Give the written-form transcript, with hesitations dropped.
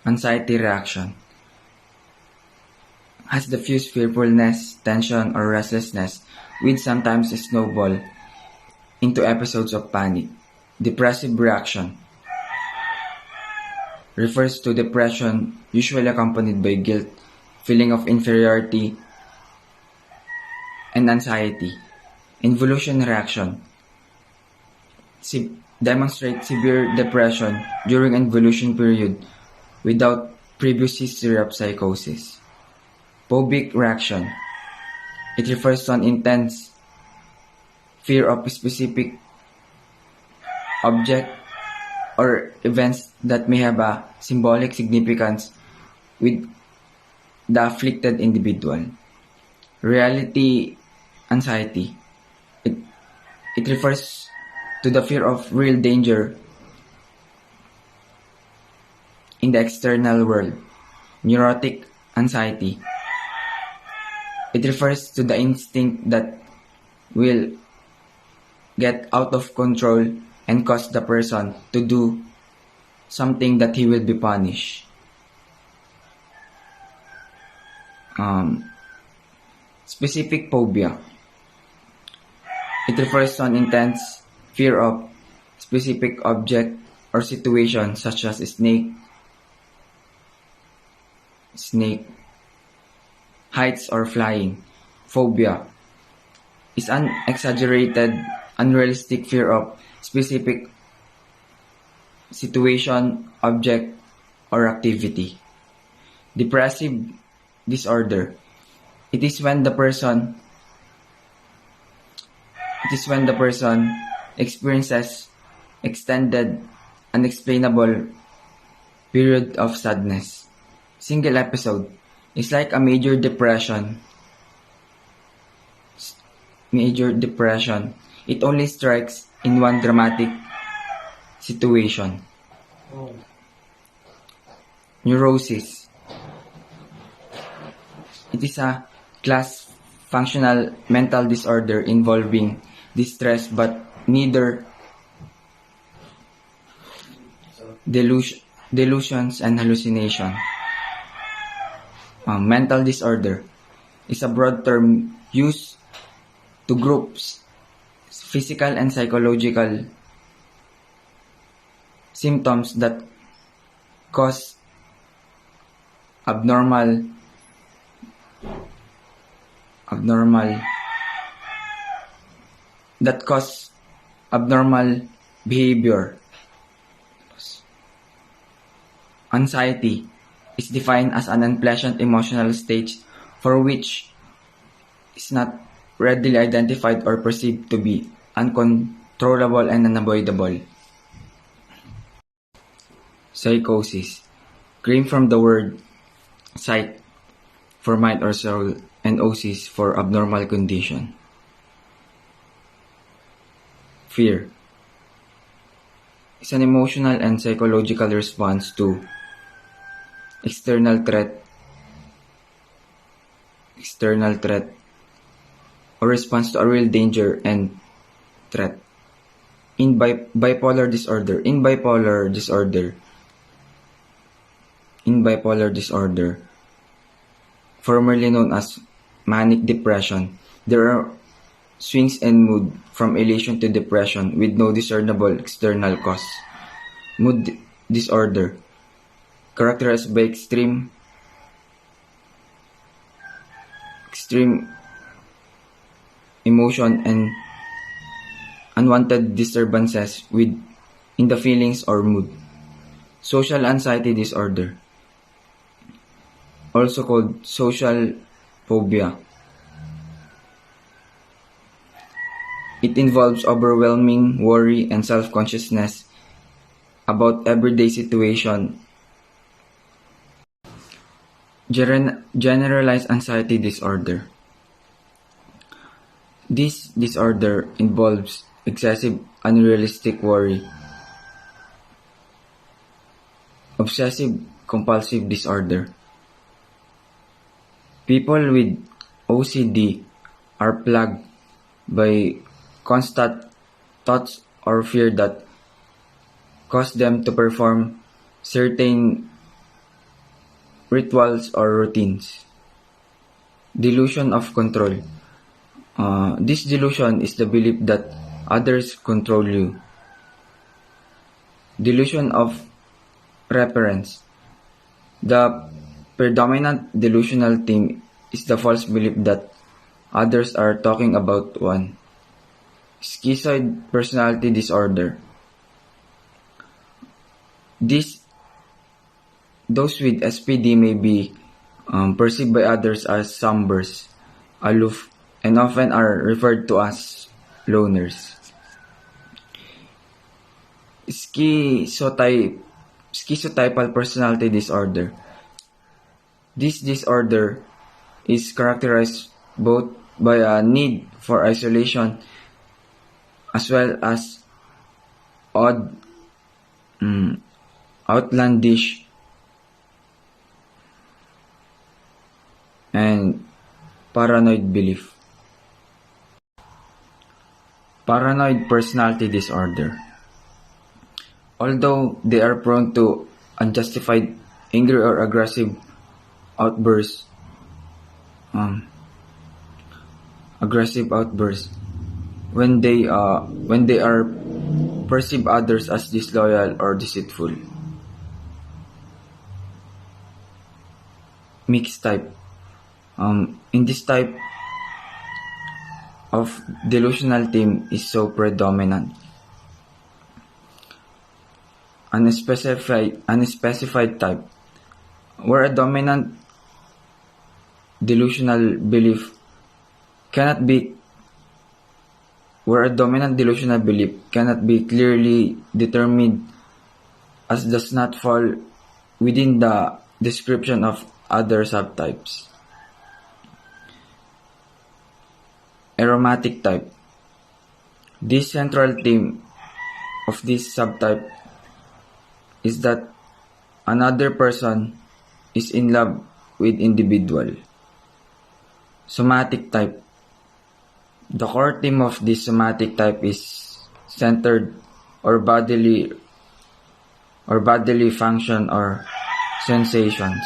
Anxiety reaction has diffuse fearfulness, tension, or restlessness, which sometimes snowball into episodes of panic. Depressive reaction refers to depression usually accompanied by guilt, feeling of inferiority, and anxiety. Involution reaction demonstrates severe depression during involution period without previous history of psychosis. Phobic reaction. It refers to an intense fear of a specific object or events that may have a symbolic significance with the afflicted individual. Reality anxiety. It refers to the fear of real danger in the external world. Neurotic anxiety. It refers to the instinct that will get out of control and cause the person to do something that he will be punished. Specific phobia. It refers to an intense fear of specific object or situation such as a snake, heights or flying. Phobia is an exaggerated, unrealistic fear of specific situation, object, or activity. Depressive disorder. It is when the person experiences extended, unexplainable period of sadness. Single episode is like a major depression. It only strikes in one dramatic situation. Neurosis. It is a class functional mental disorder involving distress but neither delusions and hallucination. Mental disorder is a broad term used to groups physical and psychological symptoms that cause abnormal behavior. Anxiety is defined as an unpleasant emotional state for which is not readily identified or perceived to be uncontrollable and unavoidable. Psychosis came from the word psyche for mind or soul and osis for abnormal condition. Fear is an emotional and psychological response to external threat or response to a real danger and threat. In bipolar disorder, formerly known as manic depression, there are swings in mood from elation to depression with no discernible external cause. Mood disorder, characterized by extreme emotion and unwanted disturbances in the feelings or mood. Social anxiety disorder, also called social phobia. It involves overwhelming worry and self-consciousness about everyday situation. Generalized anxiety disorder. This disorder involves excessive unrealistic worry. Obsessive compulsive disorder. People with OCD are plagued by constant thoughts or fear that cause them to perform certain rituals or routines. Delusion of control. This delusion is the belief that others control you. Delusion of reference. The predominant delusional theme is the false belief that others are talking about one. Schizoid personality disorder. Those with SPD may be perceived by others as sombers, aloof, and often are referred to as loners. Schizotypal personality disorder. This disorder is characterized both by a need for isolation as well as odd, outlandish, and paranoid belief. Paranoid personality disorder. Although they are prone to unjustified angry or aggressive outbursts, when they are perceive others as disloyal or deceitful. Mixed type. In this type of delusional theme is so predominant. Unspecified type, where a dominant delusional belief cannot be clearly determined as does not fall within the description of other subtypes. Aromatic type. This central theme of this subtype is that another person is in love with individual. Somatic type. The core theme of this somatic type is centered or bodily function or sensations.